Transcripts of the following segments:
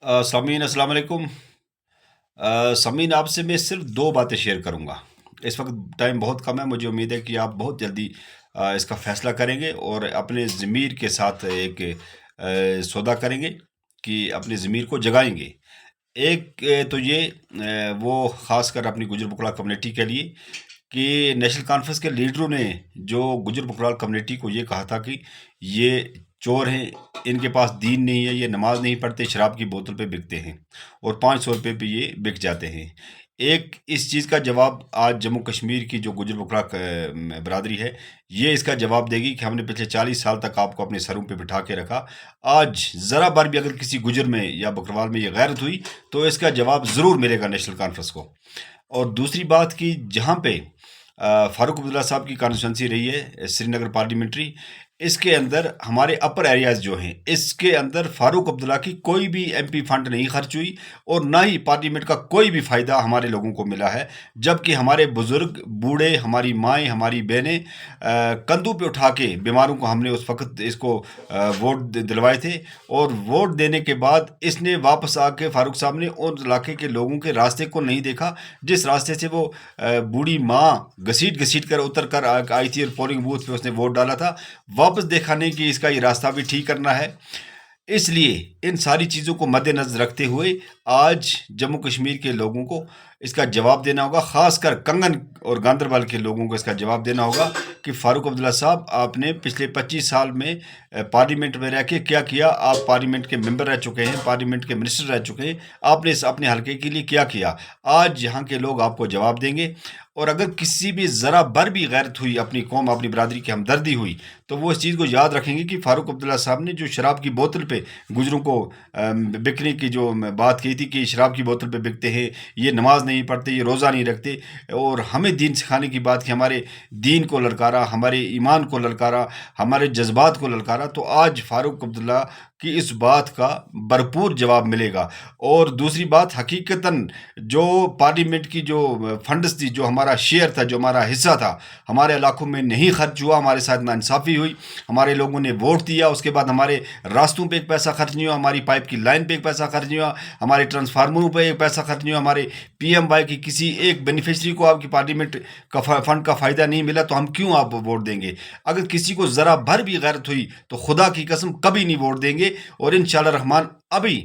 सामीन अस्सलाम वालेकुम। सामीन आपसे मैं सिर्फ दो बातें शेयर करूंगा। इस वक्त टाइम बहुत कम है, मुझे उम्मीद है कि आप बहुत जल्दी इसका फैसला करेंगे और अपने ज़मीर के साथ एक सौदा करेंगे कि अपने ज़मीर को जगाएंगे। एक तो ये वो ख़ास कर अपनी गुजर बकरा कम्युनिटी के लिए कि नेशनल कॉन्फ्रेंस के लीडरों ने जो गुजर बकराल कम्युनिटी को ये कहा था कि ये चोर हैं, इनके पास दीन नहीं है, ये नमाज नहीं पढ़ते, शराब की बोतल पे बिकते हैं और 500 रुपये पे ये बिक जाते हैं। एक इस चीज़ का जवाब आज जम्मू कश्मीर की जो गुजर बकरा बरादरी है, ये इसका जवाब देगी कि हमने पिछले 40 साल तक आपको अपने सरों पे बिठा के रखा। आज ज़रा बार भी अगर किसी गुजर में या बकरवाल में ये गैरत हुई तो इसका जवाब ज़रूर मिलेगा नेशनल कॉन्फ्रेंस को। और दूसरी बात कि जहाँ पे फ़ारूक अब्दुल्ला साहब की कॉन्स्टिट्यूंसी रही है श्रीनगर पार्लियामेंट्री, इसके अंदर हमारे अपर एरियाज़ जो हैं, इसके अंदर फ़ारूक अब्दुल्ला की कोई भी एमपी फंड नहीं खर्च हुई और ना ही पार्लियामेंट का कोई भी फ़ायदा हमारे लोगों को मिला है। जबकि हमारे बुज़ुर्ग, बूढ़े, हमारी माएँ, हमारी बहनें कंधों पे उठा के बीमारों को हमने उस वक़्त इसको वोट दिलवाए थे और वोट देने के बाद इसने वापस आके फ़ारूक साहब ने उन इलाके के लोगों के रास्ते को नहीं देखा, जिस रास्ते से वो बूढ़ी माँ घसीट-घसीट कर उतर कर आई थी और पोलिंग बूथ पे उसने वोट डाला था। वापस देखा नहीं कि इसका ये रास्ता भी ठीक करना है। इसलिए इन सारी चीज़ों को मद्देनज़र रखते हुए आज जम्मू कश्मीर के लोगों को इसका जवाब देना होगा, ख़ासकर कंगन और गांदरबल के लोगों को इसका जवाब देना होगा कि फ़ारूक अब्दुल्ला साहब, आपने पिछले 25 साल में पार्लियामेंट में रह के क्या किया। आप पार्लियामेंट के मेंबर रह चुके हैं, पार्लियामेंट के मिनिस्टर रह चुके हैं, आपने इस अपने हल्के के लिए क्या किया। आज यहाँ के लोग आपको जवाब देंगे और अगर किसी भी ज़रा भर भी गैरत हुई, अपनी कौम, अपनी बरादरी की हमदर्दी हुई, तो वो इस चीज़ को याद रखेंगे कि फ़ारूक अब्दुल्ला साहब ने जो शराब की बोतल पे गुजरों को बिकने की जो बात की थी कि शराब की बोतल पे बिकते हैं, ये नमाज नहीं पढ़ते, ये रोज़ा नहीं रखते और हमें दीन सिखाने की बात की, हमारे दीन को ललकारा, हमारे ईमान को ललकारा, हमारे जज्बात को ललकारा, तो आज फ़ारूक अब्दुल्ला की इस बात का भरपूर जवाब मिलेगा। और दूसरी बात, हकीकतन जो पार्लियामेंट की जो फंड्स थी, जो हमारा शेयर था, जो हमारा हिस्सा था, हमारे इलाकों में नहीं खर्च हुआ, हमारे साथ नाइंसाफ़ी हुई। हमारे लोगों ने वोट दिया, उसके बाद हमारे रास्तों पे एक पैसा खर्च नहीं हुआ, हमारी पाइप की लाइन पे एक पैसा खर्च नहीं हुआ, हमारे ट्रांसफार्मरों पे एक पैसा खर्च नहीं हुआ, हमारे पीएमवाई की किसी एक बेनिफिशरी को आपकी पार्लियामेंट का फंड का फ़ायदा नहीं मिला, तो हम क्यों आप वोट देंगे। अगर किसी को ज़रा भर भी गैरत हुई तो खुदा की कसम कभी नहीं वोट देंगे। और इंशाअल्लाह रहमान अभी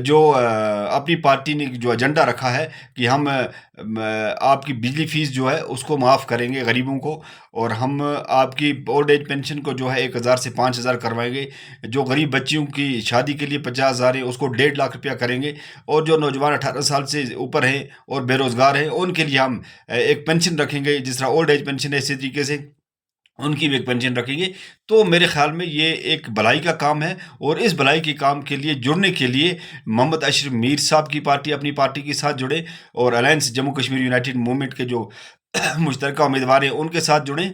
जो अपनी पार्टी ने जो एजेंडा रखा है कि हम आपकी बिजली फीस जो है उसको माफ़ करेंगे गरीबों को, और हम आपकी ओल्ड एज पेंशन को जो है 1000 से 5000 करवाएंगे, जो गरीब बच्चियों की शादी के लिए 50,000 है उसको 1.5 लाख रुपया करेंगे, और जो नौजवान 18 साल से ऊपर हैं और बेरोज़गार हैं उनके लिए हम एक पेंशन रखेंगे, जिस तरह ओल्ड एज पेंशन है इसी तरीके से उनकी भी एक पेंशन रखेंगे। तो मेरे ख़्याल में ये एक भलाई का काम है और इस भलाई के काम के लिए जुड़ने के लिए मोहम्मद अशरफ मीर साहब की पार्टी अपनी पार्टी के साथ जुड़े और alliance Jammu Kashmir United movement के जो मुश्तरका उम्मीदवार हैं उनके साथ जुड़ें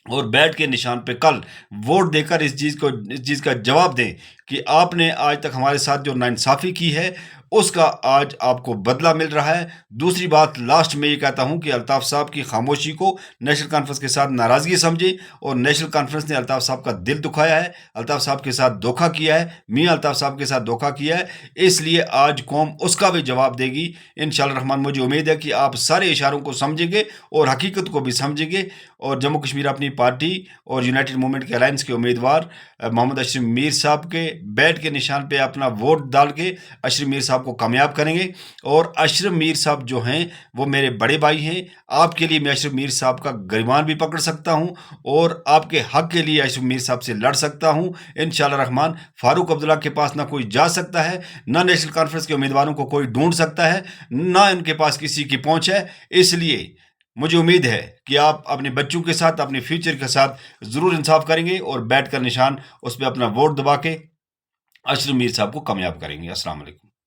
और बैट के निशान पे कल वोट देकर इस चीज़ का जवाब दें कि आपने आज तक हमारे साथ जो नाइंसाफ़ी की है उसका आज आपको बदला मिल रहा है। दूसरी बात लास्ट में ये कहता हूँ कि अल्ताफ़ साहब की खामोशी को नेशनल कॉन्फ्रेंस के साथ नाराज़गी समझे, और नेशनल कॉन्फ्रेंस ने अल्ताफ़ साहब का दिल दुखाया है, अल्ताफ़ साहब के साथ धोखा किया है, मियाँ अल्ताफ़ साहब के साथ धोखा किया है, इसलिए आज कौम उसका भी जवाब देगी इंशाअल्लाह रहमान। मुझे उम्मीद है कि आप सारे इशारों को समझेंगे और हकीकत को भी समझेंगे और जम्मू कश्मीर अपनी पार्टी और यूनाइटेड मूवमेंट के अलायंस के उम्मीदवार मोहम्मद अशरफ मीर साहब के बैट के निशान पे अपना वोट डाल के अशरफ मीर साहब को कामयाब करेंगे। और अशरफ मीर साहब जो हैं वो मेरे बड़े भाई हैं, आपके लिए मैं अशरफ मीर साहब का गिरबान भी पकड़ सकता हूं और आपके हक के लिए अशरफ मीर साहब से लड़ सकता हूं इंशाअल्लाह रहमान। फारूक अब्दुल्ला के पास ना कोई जा सकता है, ना नेशनल कॉन्फ्रेंस के उम्मीदवारों को कोई ढूंढ सकता है, ना इनके पास किसी की पहुंच है। इसलिए मुझे उम्मीद है कि आप अपने बच्चों के साथ, अपने फ्यूचर के साथ ज़रूर इंसाफ करेंगे और बैठ कर निशान उस पर अपना वोट दबा के अशरफ मीर साहब को कामयाब करेंगे। अस्सलाम वालेकुम।